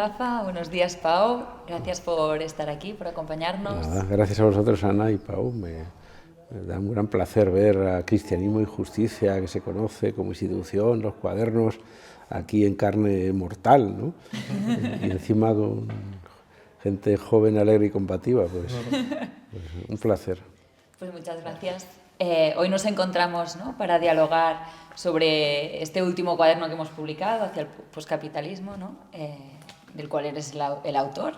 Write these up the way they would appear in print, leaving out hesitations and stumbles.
Rafa, buenos días Pau, gracias por estar aquí, por acompañarnos. Nada, gracias a vosotros, Ana y Pau. Me da un gran placer ver a Cristianismo y Justicia, que se conoce como institución, los cuadernos, aquí en carne mortal, ¿no? Y encima con gente joven, alegre y combativa, pues un placer. Pues muchas gracias. Hoy nos encontramos, ¿no?, para dialogar sobre este último cuaderno que hemos publicado, hacia el poscapitalismo, ¿no?, del cual eres el autor.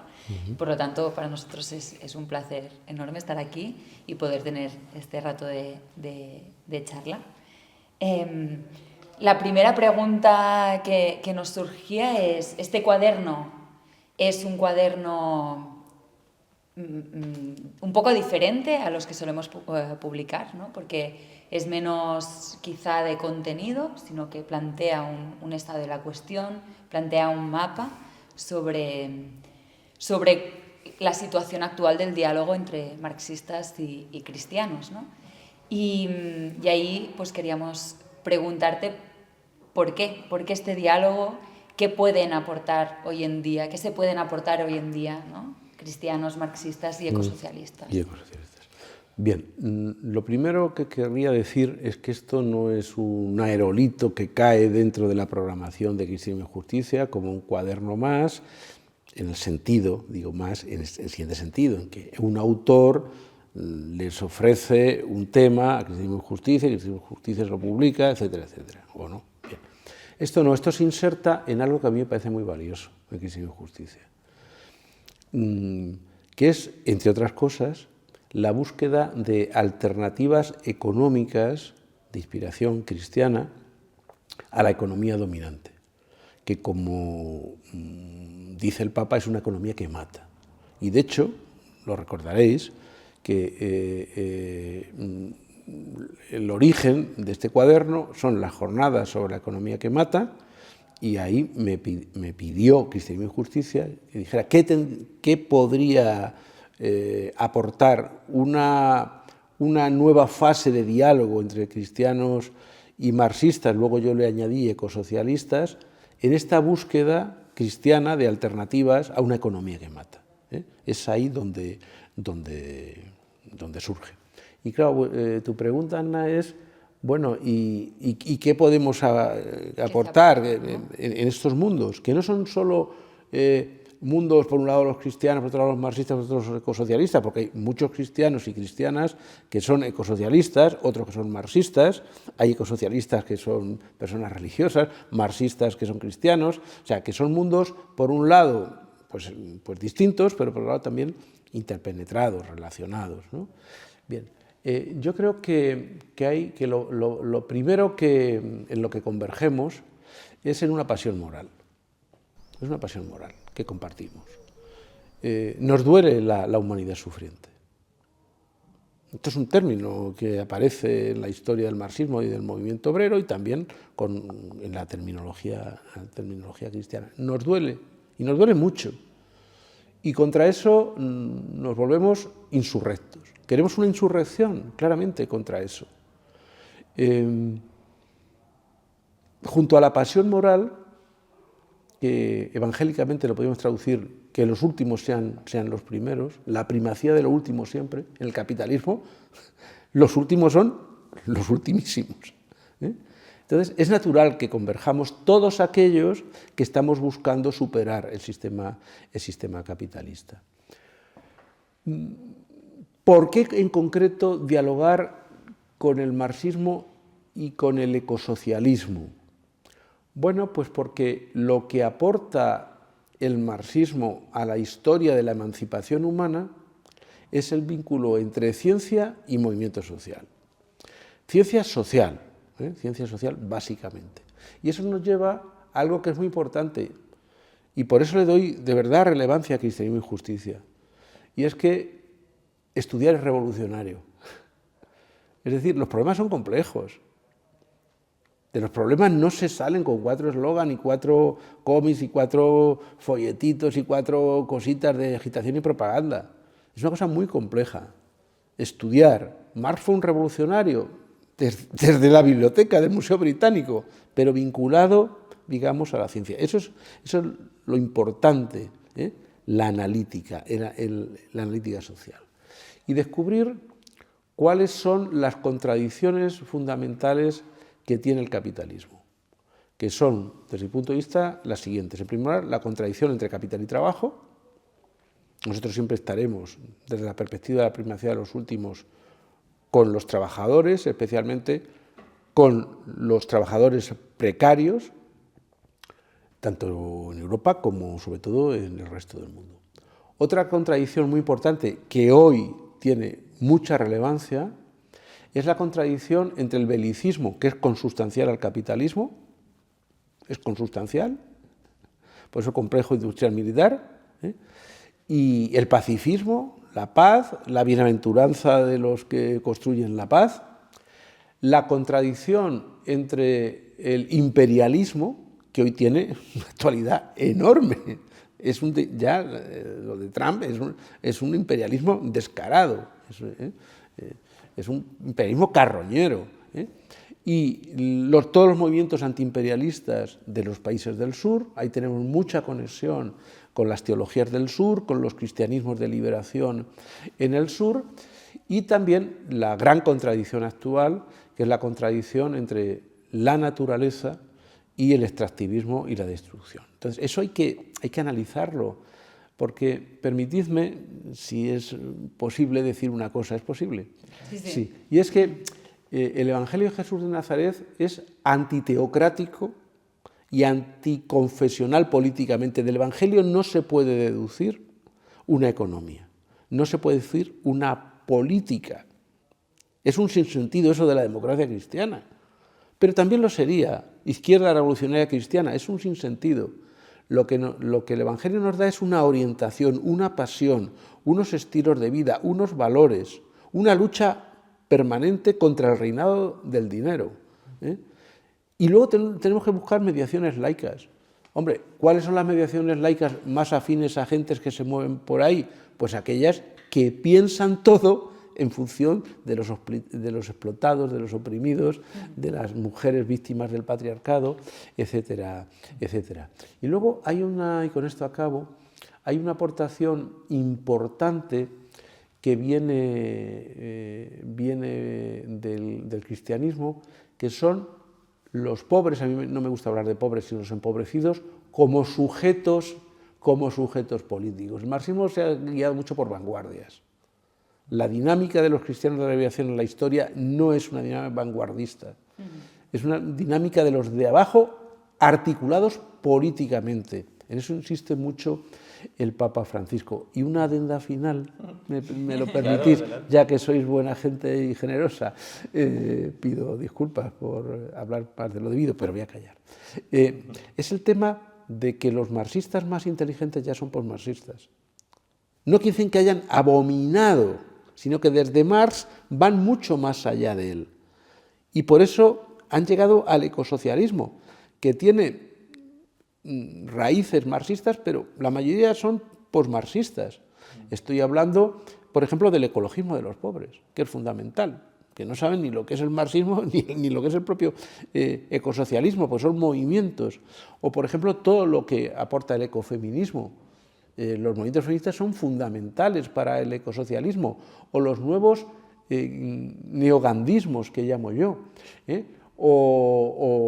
Por lo tanto, para nosotros es un placer enorme estar aquí y poder tener este rato de charla. La primera pregunta que nos surgía es, ¿este cuaderno es un cuaderno un poco diferente a los que solemos publicar, ¿no?, porque es menos quizá de contenido, sino que plantea un estado de la cuestión, plantea un mapa sobre la situación actual del diálogo entre marxistas y cristianos, ¿no? Y ahí pues queríamos preguntarte por qué este diálogo, qué pueden aportar hoy en día, qué se pueden aportar hoy en día, ¿no?, cristianos, marxistas y ecosocialistas. Bien, lo primero que querría decir es que esto no es un aerolito que cae dentro de la programación de Cristianismo y Justicia como un cuaderno más, en el sentido, digo más, en el siguiente sentido, en que un autor les ofrece un tema a Cristianismo y Justicia se lo publica, etcétera, etcétera, ¿o no? Bien. Esto se inserta en algo que a mí me parece muy valioso en Cristianismo y Justicia, que es, entre otras cosas, la búsqueda de alternativas económicas de inspiración cristiana a la economía dominante, que, como dice el Papa, es una economía que mata. Y de hecho, lo recordaréis, que el origen de este cuaderno son las jornadas sobre la economía que mata, y ahí me pidió Cristianismo y Justicia que dijera qué podría aportar una nueva fase de diálogo entre cristianos y marxistas, luego yo le añadí ecosocialistas, en esta búsqueda cristiana de alternativas a una economía que mata. Es ahí donde surge. Y claro, tu pregunta, Ana, es, bueno, ¿y qué podemos aportar en estos mundos? Que no son solo mundos, por un lado los cristianos, por otro lado los marxistas, por otro lado los ecosocialistas, porque hay muchos cristianos y cristianas que son ecosocialistas, otros que son marxistas, hay ecosocialistas que son personas religiosas, marxistas que son cristianos, o sea, que son mundos, por un lado, pues distintos, pero por otro lado también interpenetrados, relacionados, ¿no? Bien. Yo creo que lo primero en lo que convergemos es en una pasión moral. Es una pasión moral que compartimos. Nos duele la humanidad sufriente. Esto es un término que aparece en la historia del marxismo y del movimiento obrero y también en la terminología cristiana. Nos duele, y nos duele mucho. Y contra eso nos volvemos insurrectos. Queremos una insurrección, claramente, contra eso. Junto a la pasión moral, que evangélicamente lo podemos traducir, que los últimos sean los primeros, la primacía de lo último siempre, en el capitalismo, los últimos son los ultimísimos. Entonces, es natural que converjamos todos aquellos que estamos buscando superar el sistema capitalista. ¿Por qué en concreto dialogar con el marxismo y con el ecosocialismo? Bueno, pues porque lo que aporta el marxismo a la historia de la emancipación humana es el vínculo entre ciencia y movimiento social. Ciencia social básicamente. Y eso nos lleva a algo que es muy importante, y por eso le doy de verdad relevancia a Cristianismo y Justicia, y es que estudiar es revolucionario. Es decir, los problemas son complejos. De los problemas no se salen con 4 eslóganes, y 4 cómics, y 4 folletitos, y 4 cositas de agitación y propaganda. Es una cosa muy compleja. Estudiar. Marx fue un revolucionario desde la biblioteca del Museo Británico, pero vinculado digamos, a la ciencia. Eso es lo importante, la analítica, la analítica social. Y descubrir cuáles son las contradicciones fundamentales que tiene el capitalismo, que son, desde mi punto de vista, las siguientes. En primer lugar, la contradicción entre capital y trabajo. Nosotros siempre estaremos, desde la perspectiva de la primacía de los últimos, con los trabajadores, especialmente con los trabajadores precarios, tanto en Europa como sobre todo en el resto del mundo. Otra contradicción muy importante que hoy tiene mucha relevancia es la contradicción entre el belicismo, que es consustancial al capitalismo, es consustancial, por eso complejo industrial militar, y el pacifismo, la paz, la bienaventuranza de los que construyen la paz, la contradicción entre el imperialismo, que hoy tiene una actualidad enorme. Ya lo de Trump es un imperialismo descarado, es un imperialismo carroñero. Y todos los movimientos antiimperialistas de los países del sur, ahí tenemos mucha conexión con las teologías del sur, con los cristianismos de liberación en el sur, y también la gran contradicción actual, que es la contradicción entre la naturaleza y el extractivismo y la destrucción. Entonces, eso hay que analizarlo, porque permitidme, si es posible decir una cosa, ¿es posible? Sí, sí. Sí. Y es que el Evangelio de Jesús de Nazaret es antiteocrático y anticonfesional políticamente. Del Evangelio no se puede deducir una economía, no se puede decir una política. Es un sinsentido eso de la democracia cristiana, pero también lo sería izquierda revolucionaria cristiana, es un sinsentido. Lo que el Evangelio nos da es una orientación, una pasión, unos estilos de vida, unos valores, una lucha permanente contra el reinado del dinero. Y luego tenemos que buscar mediaciones laicas. Hombre, ¿cuáles son las mediaciones laicas más afines a gentes que se mueven por ahí? Pues aquellas que piensan todo en función de los explotados, de los oprimidos, de las mujeres víctimas del patriarcado, etcétera, etcétera. Y luego y con esto acabo, hay una aportación importante que viene del cristianismo, que son los pobres. A mí no me gusta hablar de pobres, sino los empobrecidos, como sujetos políticos. El marxismo se ha guiado mucho por vanguardias. La dinámica de los cristianos de la liberación en la historia no es una dinámica vanguardista, es una dinámica de los de abajo articulados políticamente. En eso insiste mucho el Papa Francisco. Y una adenda final, me lo permitís, claro, ya que sois buena gente y generosa, pido disculpas por hablar más de lo debido, pero voy a callar. Es el tema de que los marxistas más inteligentes ya son posmarxistas. No quiere decir que hayan abominado, sino que desde Marx van mucho más allá de él. Y por eso han llegado al ecosocialismo, que tiene raíces marxistas, pero la mayoría son posmarxistas. Estoy hablando, por ejemplo, del ecologismo de los pobres, que es fundamental, que no saben ni lo que es el marxismo ni lo que es el propio ecosocialismo, pues son movimientos. O, por ejemplo, todo lo que aporta el ecofeminismo. Los movimientos feministas son fundamentales para el ecosocialismo, o los nuevos neogandismos que llamo yo, o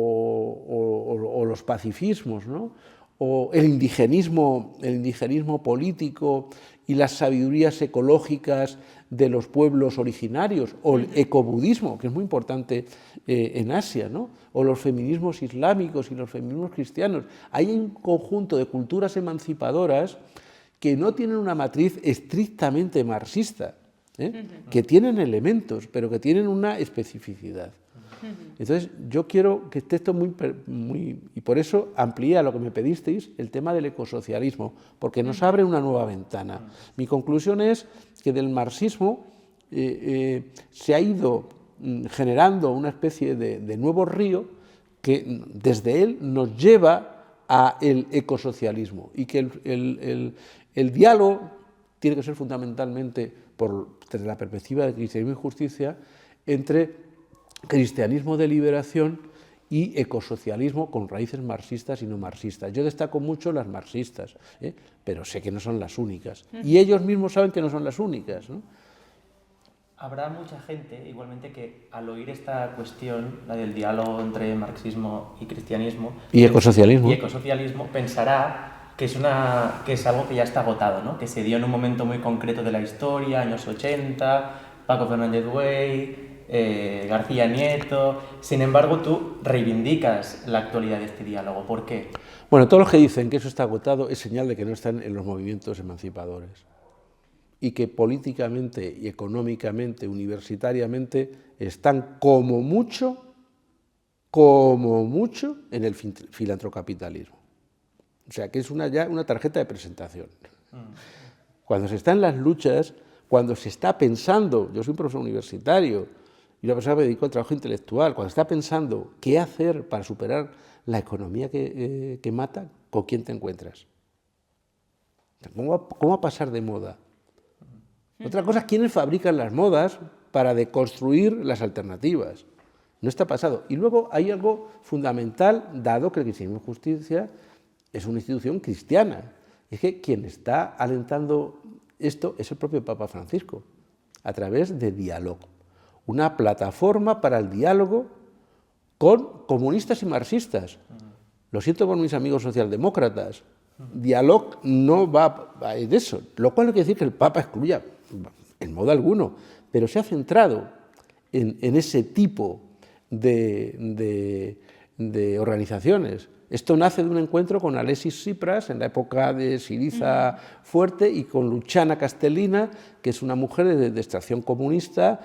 los pacifismos, ¿no? O el indigenismo político y las sabidurías ecológicas de los pueblos originarios, o el ecobudismo, que es muy importante en Asia, ¿no? O los feminismos islámicos y los feminismos cristianos. Hay un conjunto de culturas emancipadoras que no tienen una matriz estrictamente marxista, que tienen elementos, pero que tienen una especificidad. Entonces, yo quiero que esté esto y por eso amplía lo que me pedisteis, el tema del ecosocialismo, porque nos abre una nueva ventana. Mi conclusión es que del marxismo se ha ido generando una especie de nuevo río que desde él nos lleva al ecosocialismo, y que el diálogo tiene que ser fundamentalmente, desde la perspectiva de cristianismo y justicia, entre cristianismo de liberación y ecosocialismo con raíces marxistas y no marxistas. Yo destaco mucho las marxistas, pero sé que no son las únicas. Y ellos mismos saben que no son las únicas, ¿no? Habrá mucha gente, igualmente, que al oír esta cuestión, la del diálogo entre marxismo y cristianismo y ecosocialismo, pensará que es algo que ya está agotado, ¿no? Que se dio en un momento muy concreto de la historia, años 80, Paco Fernández Güell, García Nieto. Sin embargo, tú reivindicas la actualidad de este diálogo. ¿Por qué? Bueno, todos los que dicen que eso está agotado es señal de que no están en los movimientos emancipadores y que políticamente y económicamente, universitariamente, están como mucho en el filantrocapitalismo. O sea, que es ya una tarjeta de presentación. Cuando se está en las luchas, cuando se está pensando, yo soy un profesor universitario y una persona que me dedico al trabajo intelectual, cuando está pensando qué hacer para superar la economía que mata, ¿con quién te encuentras? ¿Cómo va a pasar de moda? Otra cosa es quiénes fabrican las modas para deconstruir las alternativas. No está pasado. Y luego hay algo fundamental, dado que el cristianismo y justicia es una institución cristiana. Es que quien está alentando esto es el propio Papa Francisco, a través de Dialogue, una plataforma para el diálogo con comunistas y marxistas. Lo siento por mis amigos socialdemócratas. Dialogue no va de eso, lo cual no quiere decir que el Papa excluya en modo alguno, pero se ha centrado en ese tipo de organizaciones. Esto nace de un encuentro con Alexis Tsipras en la época de Syriza fuerte y con Luciana Castellina, que es una mujer de extracción comunista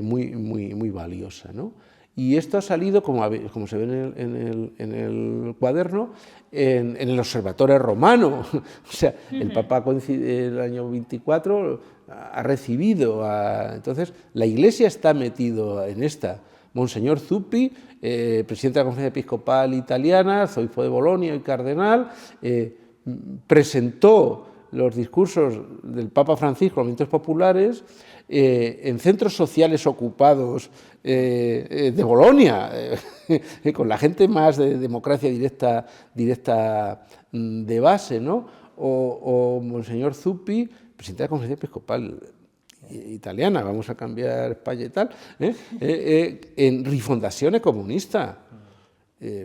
muy valiosa, ¿no? Y esto ha salido, como se ve en el cuaderno, en el Observatorio Romano. O sea, el Papa el año 24 ha recibido entonces, la Iglesia está metido en esta. Monseñor Zuppi, presidente de la Conferencia Episcopal Italiana, arzobispo de Bolonia y cardenal, presentó los discursos del Papa Francisco, los movimientos populares, en centros sociales ocupados de Bolonia, con la gente más de democracia directa de base, ¿no? O Monseñor Zuppi, presidente de la Conferencia Episcopal Italiana, vamos a cambiar España y tal, en Rifondazione Comunista.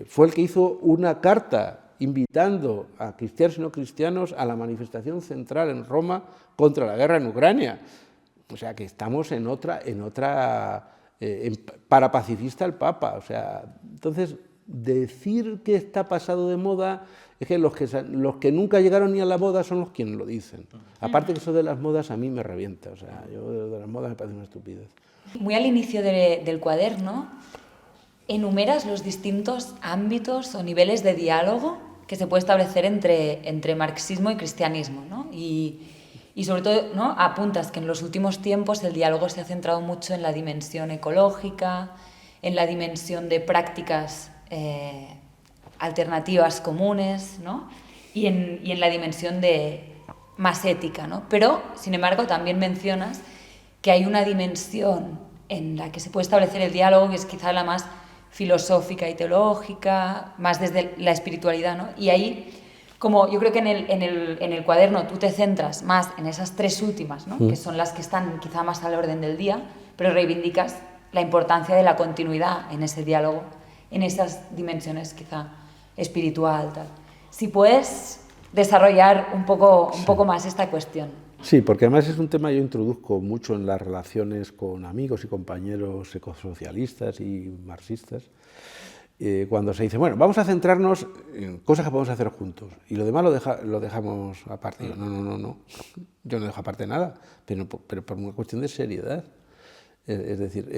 Fue el que hizo una carta invitando a cristianos y no cristianos a la manifestación central en Roma contra la guerra en Ucrania. O sea, que estamos en otra parapacifista el Papa. O sea, entonces, decir que está pasado de moda es que los que nunca llegaron ni a la moda son los quienes lo dicen. Aparte que eso de las modas a mí me revienta. O sea, yo de las modas me parece una estupidez. Muy al inicio del cuaderno, enumeras los distintos ámbitos o niveles de diálogo que se puede establecer entre marxismo y cristianismo, ¿no? Y sobre todo, ¿no?, apuntas que en los últimos tiempos el diálogo se ha centrado mucho en la dimensión ecológica, en la dimensión de prácticas alternativas comunes, ¿no?, y en la dimensión más ética, ¿no? Pero, sin embargo, también mencionas que hay una dimensión en la que se puede establecer el diálogo, que es quizá la más filosófica y teológica, más desde la espiritualidad, ¿no? Y ahí, como yo creo que en el cuaderno tú te centras más en esas tres últimas, ¿no?, que son las que están quizá más al orden del día, pero reivindicas la importancia de la continuidad en ese diálogo, en esas dimensiones quizá espiritual, tal. Si puedes desarrollar un poco más esta cuestión. Sí, porque además es un tema que yo introduzco mucho en las relaciones con amigos y compañeros ecosocialistas y marxistas, cuando se dice, bueno, vamos a centrarnos en cosas que podemos hacer juntos y lo demás lo dejamos aparte. Digo, no, yo no dejo aparte nada, pero por una cuestión de seriedad. Es decir,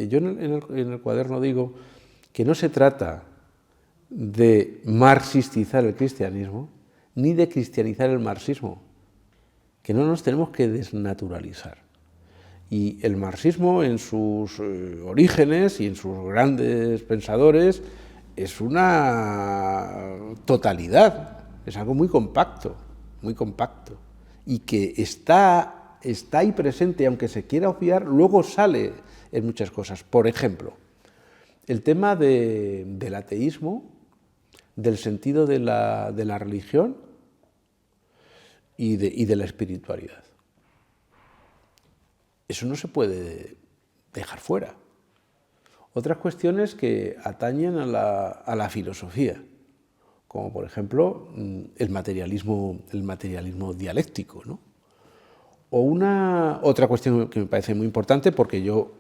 yo en el cuaderno digo que no se trata de marxistizar el cristianismo ni de cristianizar el marxismo, que no nos tenemos que desnaturalizar. Y el marxismo en sus orígenes y en sus grandes pensadores es una totalidad, es algo muy compacto, y que está ahí presente, aunque se quiera obviar, luego sale en muchas cosas. Por ejemplo, el tema del ateísmo, del sentido de la religión y de la espiritualidad. Eso no se puede dejar fuera. Otras cuestiones que atañen a la filosofía, como por ejemplo el materialismo dialéctico, ¿no? O otra cuestión que me parece muy importante, porque yo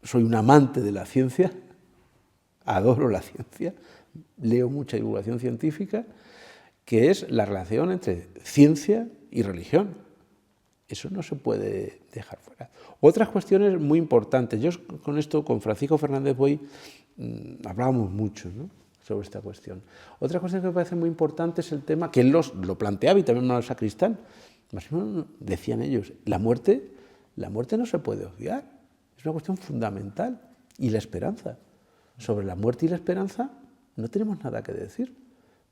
soy un amante de la ciencia, adoro la ciencia, leo mucha divulgación científica, que es la relación entre ciencia y religión. Eso no se puede dejar fuera. Otras cuestiones muy importantes. Yo con Francisco Fernández Boix hablábamos mucho, ¿no?, sobre esta cuestión. Otra cuestión que me parece muy importante es el tema, que él lo planteaba y también Manuel Sacristán. Decían ellos, la muerte no se puede obviar. Es una cuestión fundamental. Y la esperanza. Sobre la muerte y la esperanza no tenemos nada que decir,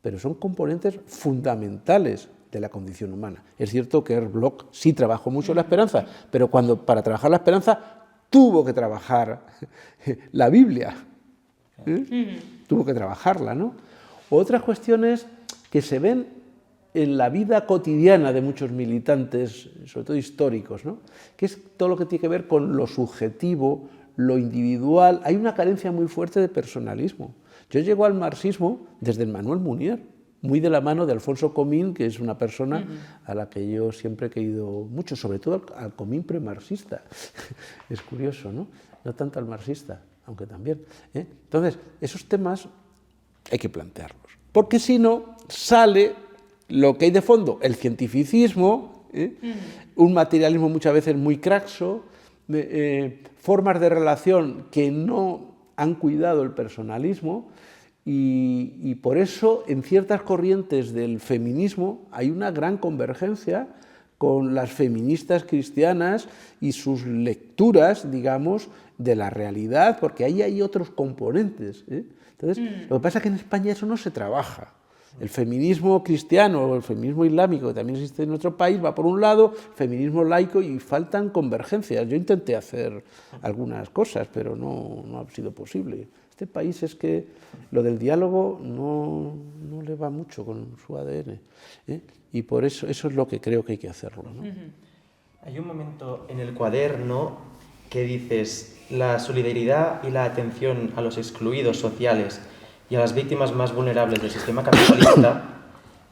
pero son componentes fundamentales de la condición humana. Es cierto que Ernst Bloch sí trabajó mucho la esperanza, pero para trabajar la esperanza tuvo que trabajar la Biblia, tuvo que trabajarla, ¿no? Otras cuestiones que se ven en la vida cotidiana de muchos militantes, sobre todo históricos, ¿no?, que es todo lo que tiene que ver con lo subjetivo, lo individual. Hay una carencia muy fuerte de personalismo. Yo llego al marxismo desde Emmanuel Mounier, muy de la mano de Alfonso Comín, que es una persona a la que yo siempre he querido mucho, sobre todo al Comín premarxista. Es curioso, ¿no? No tanto al marxista, aunque también, ¿eh? Entonces, esos temas hay que plantearlos, porque si no, sale lo que hay de fondo, el cientificismo, un materialismo muchas veces muy craxo, formas de relación que no han cuidado el personalismo, y por eso en ciertas corrientes del feminismo hay una gran convergencia con las feministas cristianas y sus lecturas, digamos, de la realidad, porque ahí hay otros componentes, ¿eh? Entonces, lo que pasa es que en España eso no se trabaja. El feminismo cristiano o el feminismo islámico, que también existe en nuestro país, va por un lado, feminismo laico, y faltan convergencias. Yo intenté hacer algunas cosas, pero no ha sido posible. Este país es que lo del diálogo no le va mucho con su ADN, ¿eh? Y por eso es lo que creo que hay que hacerlo, ¿no? Hay un momento en el cuaderno que dices: la solidaridad y la atención a los excluidos sociales y a las víctimas más vulnerables del sistema capitalista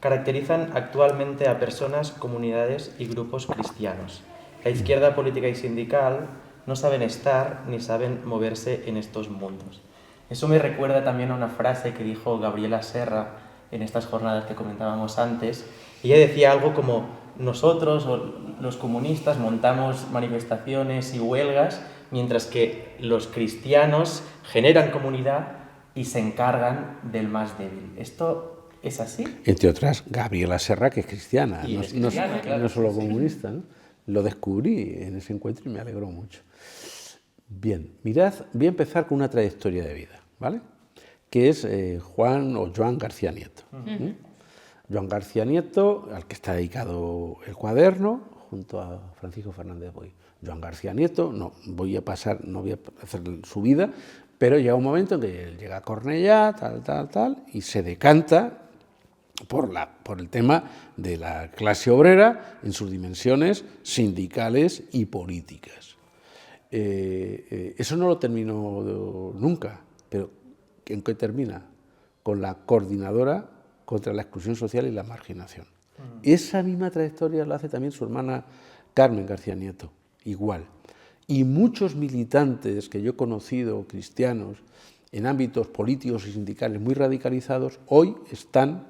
caracterizan actualmente a personas, comunidades y grupos cristianos. La izquierda política y sindical no saben estar ni saben moverse en estos mundos. Eso me recuerda también a una frase que dijo Gabriela Serra en estas jornadas que comentábamos antes. Ella decía algo como: nosotros, los comunistas, montamos manifestaciones y huelgas, mientras que los cristianos generan comunidad y se encargan del más débil. ¿Esto es así? Entre otras, Gabriela Serra, que es cristiana, claro, no solo comunista, ¿no? Lo descubrí en ese encuentro y me alegró mucho. Bien, mirad, voy a empezar con una trayectoria de vida, ¿vale?, que es Joan García Nieto. Joan García Nieto, al que está dedicado el cuaderno, junto a Francisco Fernández Boix. Joan García Nieto, no voy a hacer su vida, pero llega un momento en que él llega a Cornellá, tal, y se decanta por el tema de la clase obrera en sus dimensiones sindicales y políticas. Eso no lo terminó nunca, pero ¿en qué termina? Con la coordinadora contra la exclusión social y la marginación. Esa misma trayectoria la hace también su hermana Carmen García Nieto, igual. Y muchos militantes que yo he conocido, cristianos, en ámbitos políticos y sindicales muy radicalizados, hoy están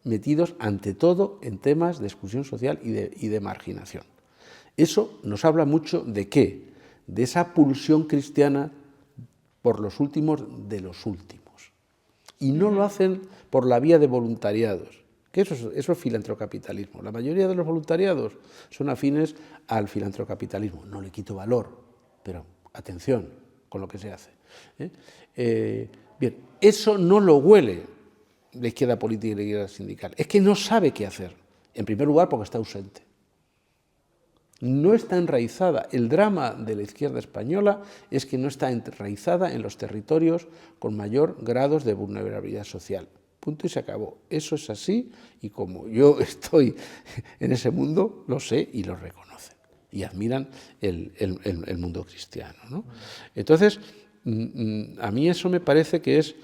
metidos ante todo en temas de exclusión social y de marginación. Eso nos habla mucho de ¿qué? De esa pulsión cristiana por los últimos de los últimos. Y no lo hacen por la vía de voluntariados, que eso es filantrocapitalismo. La mayoría de los voluntariados son afines al filantrocapitalismo. No le quito valor, pero atención con lo que se hace, ¿eh? Bien, eso no lo huele la izquierda política y la izquierda sindical. Es que no sabe qué hacer. En primer lugar, porque está ausente. no está enraizada. El drama de la izquierda española es que no está enraizada en los territorios con mayor grados de vulnerabilidad social. Punto y se acabó. Eso es así y como yo estoy en ese mundo, lo sé y lo reconocen. Y admiran el mundo cristiano, ¿no? Entonces, a mí eso me parece que es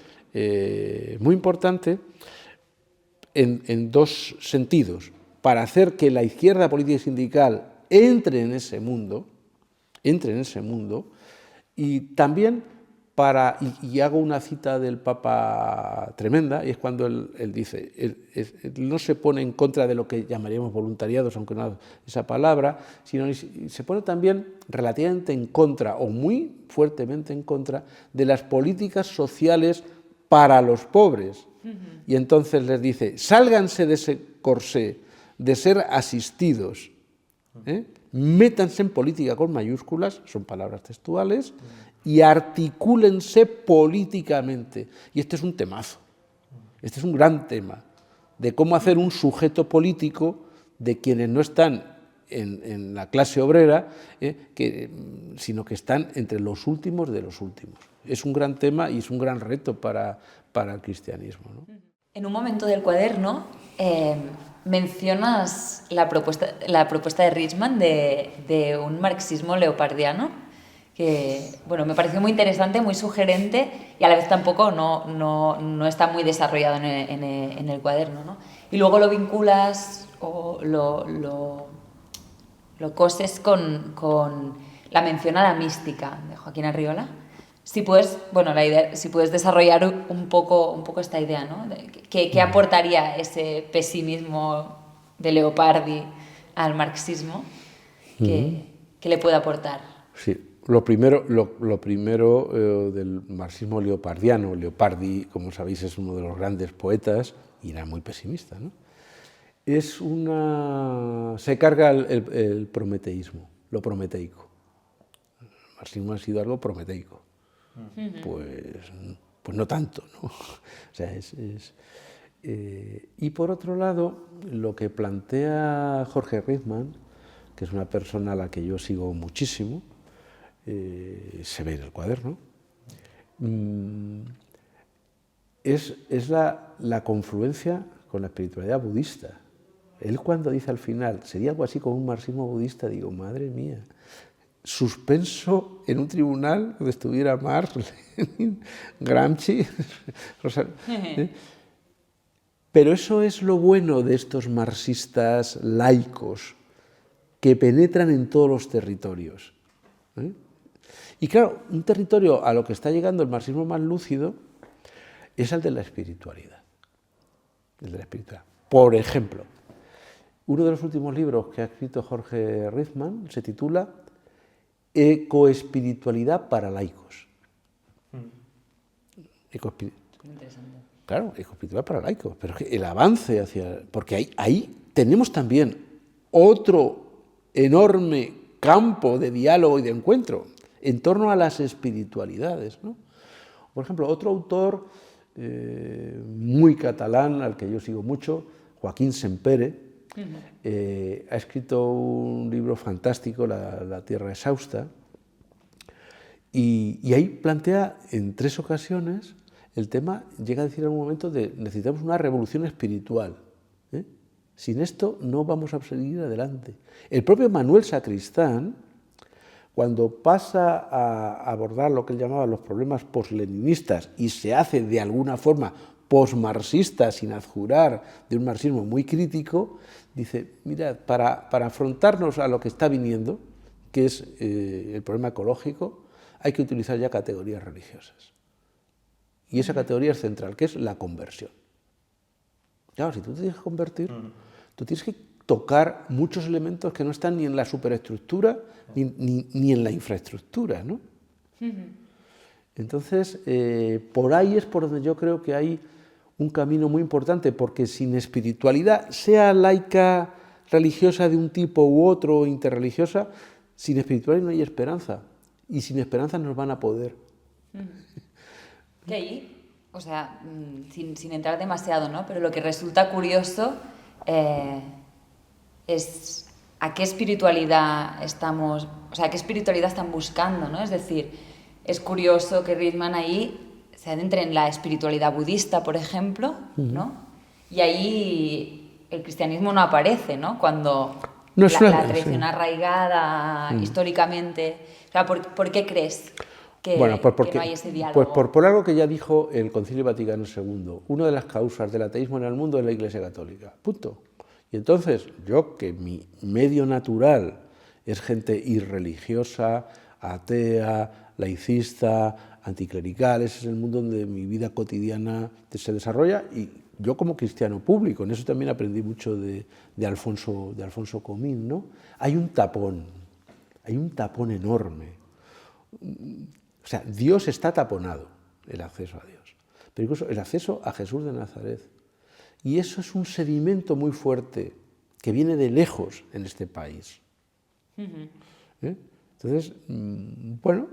muy importante en dos sentidos. Para hacer que la izquierda política y sindical entre en ese mundo, y también y hago una cita del Papa tremenda, y es cuando él dice, él no se pone en contra de lo que llamaríamos voluntariados, aunque no esa palabra, sino se pone también relativamente en contra, o muy fuertemente en contra, de las políticas sociales para los pobres. Y entonces les dice, sálganse de ese corsé de ser asistidos, métanse en política con mayúsculas, son palabras textuales, y articúlense políticamente. Y este es un temazo, este es un gran tema, de cómo hacer un sujeto político de quienes no están en la clase obrera, sino que están entre los últimos de los últimos. Es un gran tema y es un gran reto para el cristianismo, ¿no? En un momento del cuaderno mencionas la propuesta de Rijsman de un marxismo leopardiano, que bueno, me pareció muy interesante, muy sugerente y a la vez tampoco no está muy desarrollado en el cuaderno, ¿no? Y luego lo vinculas o lo coses con la mención a la mística de Joaquín Arriola. Si puedes, bueno, si puedes desarrollar un poco esta idea, ¿no? ¿Qué aportaría ese pesimismo de Leopardi al marxismo? ¿Qué le puede aportar? Sí. Lo primero del marxismo leopardiano, Leopardi, como sabéis, es uno de los grandes poetas y era muy pesimista, ¿no? Se carga el prometeísmo, lo prometeico. El marxismo ha sido algo prometeico. Pues no tanto, ¿no? O sea, y por otro lado, lo que plantea Jorge Rijsman, que es una persona a la que yo sigo muchísimo, se ve en el cuaderno, es la confluencia con la espiritualidad budista. Él cuando dice al final, sería algo así como un marxismo budista, digo, madre mía, suspenso en un tribunal donde estuviera Marx, Lenin, Gramsci, pero eso es lo bueno de estos marxistas laicos, que penetran en todos los territorios. Y claro, un territorio a lo que está llegando el marxismo más lúcido es el de la espiritualidad. Por ejemplo, uno de los últimos libros que ha escrito Jorge Rijsman se titula Ecoespiritualidad para laicos. Claro, ecoespiritualidad para laicos, pero es que el avance porque ahí tenemos también otro enorme campo de diálogo y de encuentro en torno a las espiritualidades, ¿no? Por ejemplo, otro autor muy catalán, al que yo sigo mucho, Joaquín Sempere, ha escrito un libro fantástico, La tierra exhausta, y ahí plantea en 3 ocasiones el tema, llega a decir en un momento, de necesitamos una revolución espiritual. Sin esto no vamos a seguir adelante. El propio Manuel Sacristán, cuando pasa a abordar lo que él llamaba los problemas posleninistas y se hace de alguna forma posmarxista sin adjurar de un marxismo muy crítico, dice, mira, para afrontarnos a lo que está viniendo, que es el problema ecológico, hay que utilizar ya categorías religiosas. Y esa categoría es central, que es la conversión. Claro, si tú te tienes que convertir, tú tienes que tocar muchos elementos que no están ni en la superestructura ni en la infraestructura, ¿no? Entonces, por ahí es por donde yo creo que hay un camino muy importante, porque sin espiritualidad, sea laica, religiosa de un tipo u otro, interreligiosa, sin espiritualidad no hay esperanza, y sin esperanza nos van a poder. Que ahí, o sea, sin entrar demasiado, ¿no? Pero lo que resulta curioso es a qué espiritualidad estamos, o sea, qué espiritualidad están buscando, ¿no? Es decir, es curioso que Ritman ahí se adentre en la espiritualidad budista, por ejemplo, ¿no? Y ahí el cristianismo no aparece, ¿no? Cuando No la suena, tradición sí. arraigada históricamente... O sea, ¿por qué crees que, Bueno, pues que no hay ese diálogo? Pues por algo que ya dijo el Concilio Vaticano II. Una de las causas del ateísmo en el mundo es la Iglesia Católica. Punto. Y entonces, yo, que mi medio natural es gente irreligiosa, atea, laicista, anticlerical, ese es el mundo donde mi vida cotidiana se desarrolla, y yo como cristiano público, en eso también aprendí mucho de Alfonso Comín, ¿no? Hay un tapón enorme. O sea, Dios está taponado, el acceso a Dios, pero incluso el acceso a Jesús de Nazaret. Y eso es un sedimento muy fuerte que viene de lejos en este país. Entonces, bueno,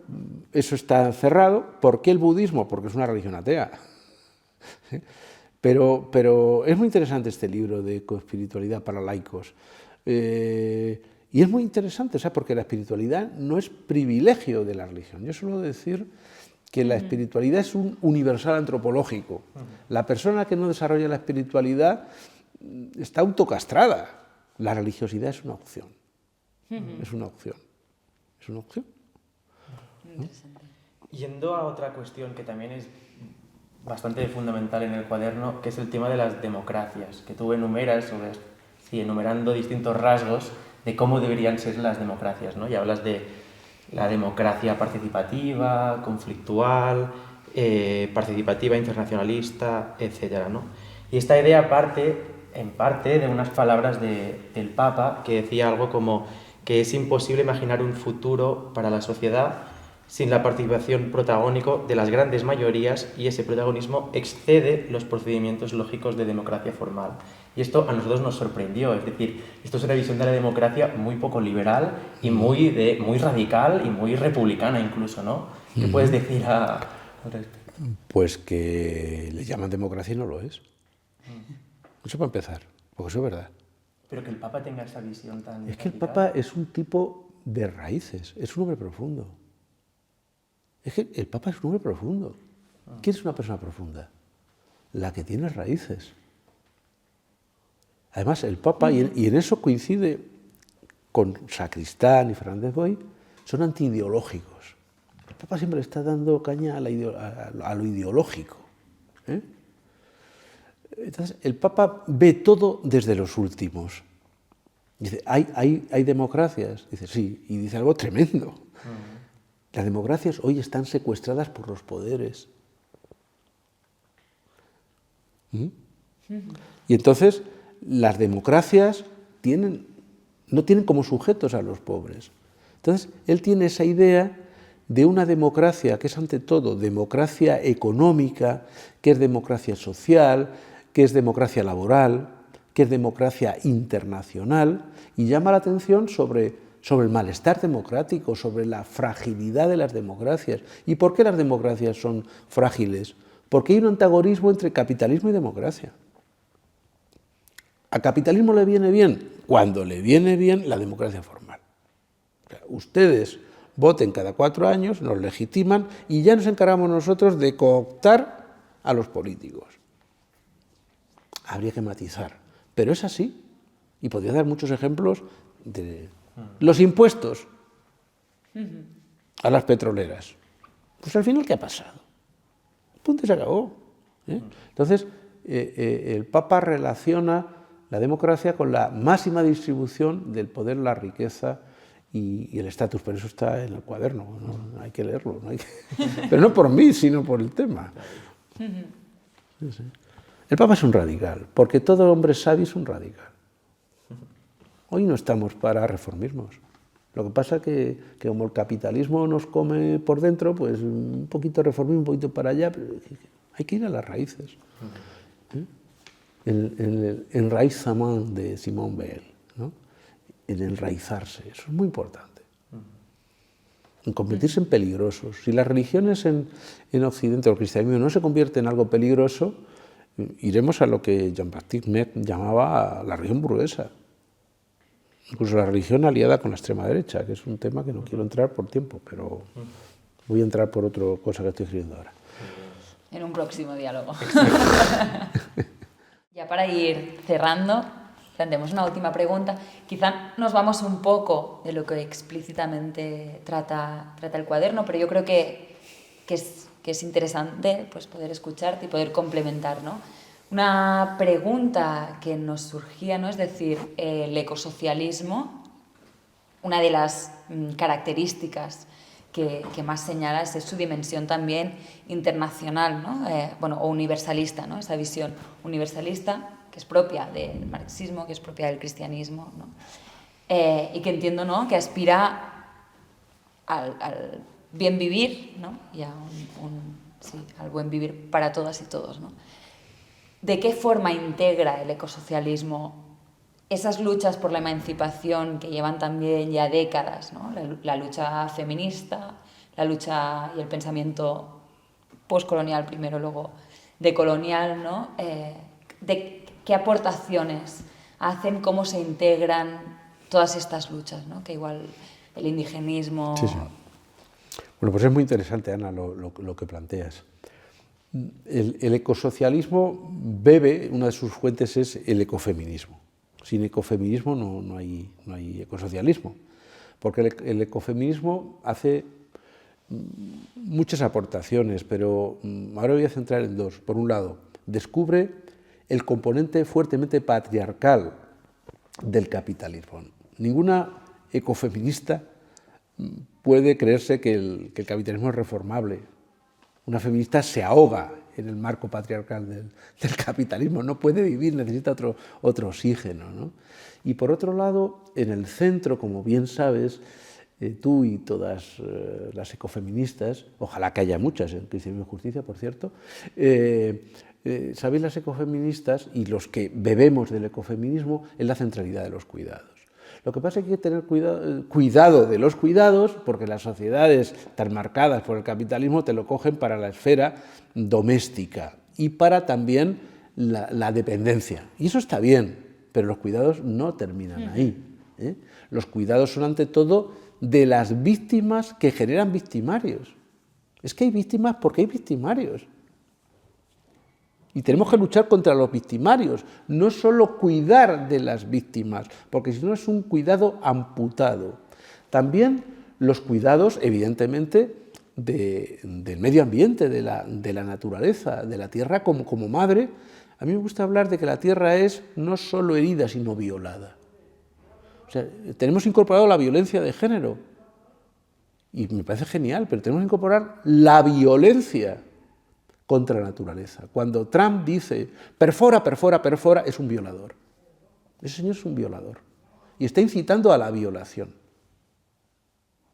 eso está cerrado. ¿Por qué el budismo? Porque es una religión atea. Pero es muy interesante este libro de Coespiritualidad para laicos. Y es muy interesante, o sea, porque la espiritualidad no es privilegio de la religión. Yo suelo decir que la espiritualidad es un universal antropológico. La persona que no desarrolla la espiritualidad está autocastrada. La religiosidad es una opción. Es una opción. Es una opción. Interesante. Yendo a otra cuestión que también es bastante fundamental en el cuaderno, que es el tema de las democracias, que tú enumeras, enumerando distintos rasgos de cómo deberían ser las democracias, ¿no? Y hablas de la democracia participativa, conflictual, participativa, internacionalista, etcétera, ¿no? Y esta idea parte, en parte, de unas palabras del Papa, que decía algo como que es imposible imaginar un futuro para la sociedad sin la participación protagónico de las grandes mayorías, y ese protagonismo excede los procedimientos lógicos de democracia formal. Y esto a nosotros nos sorprendió, es decir, esto es una visión de la democracia muy poco liberal y muy radical y muy republicana incluso, ¿no? ¿Qué puedes decir al respecto? Pues que le llaman democracia y no lo es. Eso para empezar, porque eso es verdad. Pero que el Papa tenga esa visión tan Es que el radical. Papa es un tipo de raíces, es un hombre profundo. Es que el Papa es un hombre profundo. ¿Quién es una persona profunda? La que tiene raíces. Además, el Papa, y en eso coincide con Sacristán y Fernández Boy, son antiideológicos. El Papa siempre está dando caña a lo ideológico. Entonces, el Papa ve todo desde los últimos. Dice, ¿hay democracias? Dice, sí, y dice algo tremendo. Las democracias hoy están secuestradas por los poderes. Y entonces las democracias no tienen como sujetos a los pobres. Entonces él tiene esa idea de una democracia que es ante todo democracia económica, que es democracia social, que es democracia laboral, que es democracia internacional, y llama la atención sobre el malestar democrático, sobre la fragilidad de las democracias. ¿Y por qué las democracias son frágiles? Porque hay un antagonismo entre capitalismo y democracia. ¿A capitalismo le viene bien? Cuando le viene bien la democracia formal. O sea, ustedes voten cada 4 años, nos legitiman y ya nos encargamos nosotros de cooptar a los políticos. Habría que matizar, pero es así. Y podría dar muchos ejemplos de los impuestos a las petroleras. Pues al final, ¿qué ha pasado? Punto y se acabó. Entonces, el Papa relaciona la democracia con la máxima distribución del poder, la riqueza y el estatus. Pero eso está en el cuaderno, ¿no? Hay que leerlo. Pero no por mí, sino por el tema. Sí, sí. El Papa es un radical, porque todo hombre sabio es un radical. Hoy no estamos para reformismos. Lo que pasa es que como el capitalismo nos come por dentro, pues un poquito reformismo, un poquito para allá, pero hay que ir a las raíces. El enraizamiento de Simone Weil, ¿no? El enraizarse, eso es muy importante. En convertirse en peligrosos. Si las religiones en Occidente, o el cristianismo, no se convierte en algo peligroso, iremos a lo que Jean-Baptiste Meg llamaba la religión burguesa. incluso la religión aliada con la extrema derecha, que es un tema que no quiero entrar por tiempo, pero voy a entrar por otra cosa que estoy escribiendo ahora. En un próximo diálogo. Ya para ir cerrando, planteemos una última pregunta. Quizá nos vamos un poco de lo que explícitamente trata el cuaderno, pero yo creo que es interesante pues, poder escucharte y poder complementar, ¿no? Una pregunta que nos surgía, ¿no? Es decir, el ecosocialismo, una de las características que más señalas es su dimensión también internacional, ¿no? O universalista, ¿no? Esa visión universalista que es propia del marxismo, que es propia del cristianismo, ¿no? Y que entiendo, ¿no? Que aspira al bien vivir, ¿no? Y al buen vivir para todas y todos, ¿no? ¿De qué forma integra el ecosocialismo esas luchas por la emancipación que llevan también ya décadas, ¿no? La lucha feminista, la lucha y el pensamiento postcolonial primero, luego decolonial, ¿no? ¿De qué aportaciones hacen, cómo se integran todas estas luchas, ¿no? Que igual el indigenismo... Sí, sí. Bueno, pues es muy interesante, Ana, lo que planteas. El ecosocialismo bebe, una de sus fuentes es el ecofeminismo. Sin ecofeminismo no hay ecosocialismo, porque el ecofeminismo hace muchas aportaciones, pero ahora voy a centrar en dos. Por un lado, descubre el componente fuertemente patriarcal del capitalismo. Ninguna ecofeminista puede creerse que el capitalismo es reformable. Una feminista se ahoga en el marco patriarcal del capitalismo, no puede vivir, necesita otro oxígeno, ¿no? Y por otro lado, en el centro, como bien sabes, tú y todas las ecofeministas, ojalá que haya muchas en Cristianismo y Justicia, por cierto, sabéis, las ecofeministas y los que bebemos del ecofeminismo es la centralidad de los cuidados. Lo que pasa es que hay que tener cuidado de los cuidados, porque las sociedades tan marcadas por el capitalismo te lo cogen para la esfera doméstica y para también la dependencia. Y eso está bien, pero los cuidados no terminan ahí, ¿eh? Los cuidados son ante todo de las víctimas que generan victimarios. Es que hay víctimas porque hay victimarios. Y tenemos que luchar contra los victimarios, no solo cuidar de las víctimas, porque si no es un cuidado amputado. También los cuidados, evidentemente, del medio ambiente, de la naturaleza, de la tierra como madre. A mí me gusta hablar de que la tierra es no solo herida, sino violada. O sea, tenemos incorporado la violencia de género, y me parece genial, pero tenemos que incorporar la violencia contra la naturaleza. Cuando Trump dice perfora, perfora, perfora, es un violador. Ese señor es un violador y está incitando a la violación.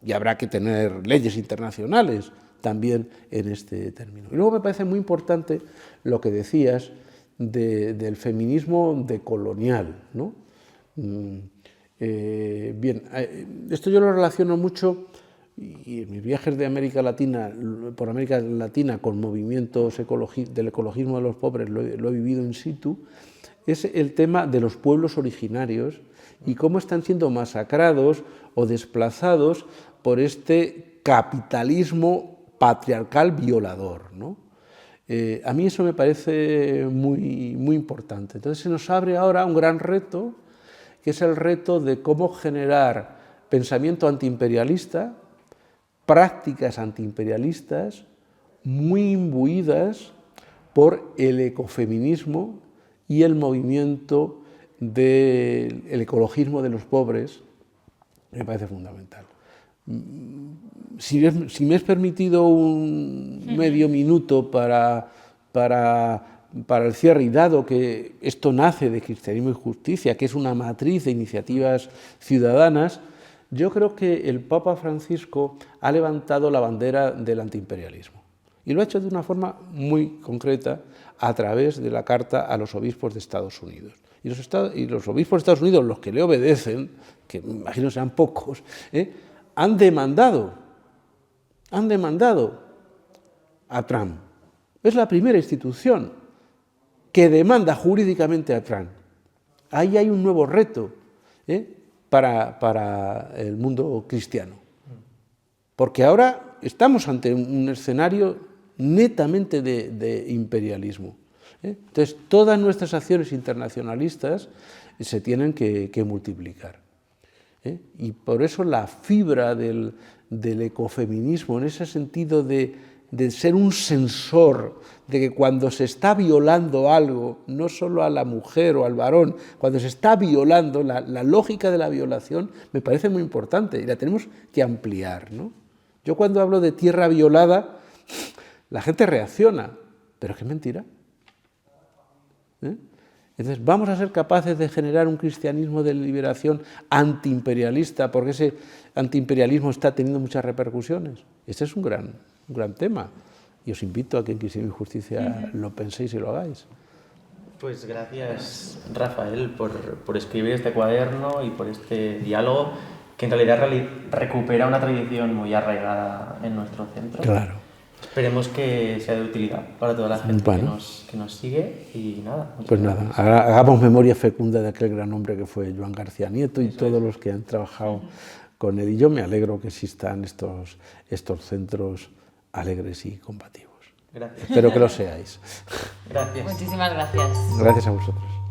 Y habrá que tener leyes internacionales también en este término. Y luego me parece muy importante lo que decías del feminismo decolonial, ¿no? Bien, esto yo lo relaciono mucho, y en mis viajes de América Latina, por América Latina, con movimientos del ecologismo de los pobres, lo he vivido in situ, es el tema de los pueblos originarios y cómo están siendo masacrados o desplazados por este capitalismo patriarcal violador, ¿no? A mí eso me parece muy, muy importante. Entonces se nos abre ahora un gran reto, que es el reto de cómo generar pensamiento antiimperialista, prácticas antiimperialistas muy imbuidas por el ecofeminismo y el movimiento del ecologismo de los pobres. Me parece fundamental. Si me es permitido un medio minuto para el cierre, y dado que esto nace de Cristianismo y Justicia, que es una matriz de iniciativas ciudadanas, yo creo que el Papa Francisco ha levantado la bandera del antiimperialismo y lo ha hecho de una forma muy concreta a través de la carta a los obispos de Estados Unidos. Y los obispos de Estados Unidos, los que le obedecen, que me imagino sean pocos, han demandado a Trump. Es la primera institución que demanda jurídicamente a Trump. Ahí hay un nuevo reto, para el mundo cristiano. Porque ahora estamos ante un escenario netamente de imperialismo. Entonces, todas nuestras acciones internacionalistas se tienen que multiplicar. Y por eso la fibra del ecofeminismo, en ese sentido de ser un sensor, de que cuando se está violando algo, no solo a la mujer o al varón, cuando se está violando, la lógica de la violación me parece muy importante y la tenemos que ampliar, ¿no? Yo cuando hablo de tierra violada, la gente reacciona, pero es que es mentira. Entonces, vamos a ser capaces de generar un cristianismo de liberación antiimperialista, porque ese antiimperialismo está teniendo muchas repercusiones. Este es un gran tema. Y os invito a que en Cristianismo y Justicia lo penséis y lo hagáis. Pues gracias, Rafael, por escribir este cuaderno y por este diálogo que en realidad recupera una tradición muy arraigada en nuestro centro. Claro. Esperemos que sea de utilidad para toda la gente que nos sigue y nada. Pues nada, hagamos memoria fecunda de aquel gran hombre que fue Joan García Nieto y todos los que han trabajado con él. Y yo me alegro que existan estos centros alegres y combativos. Gracias. Espero que lo seáis. Gracias. Muchísimas gracias. Gracias a vosotros.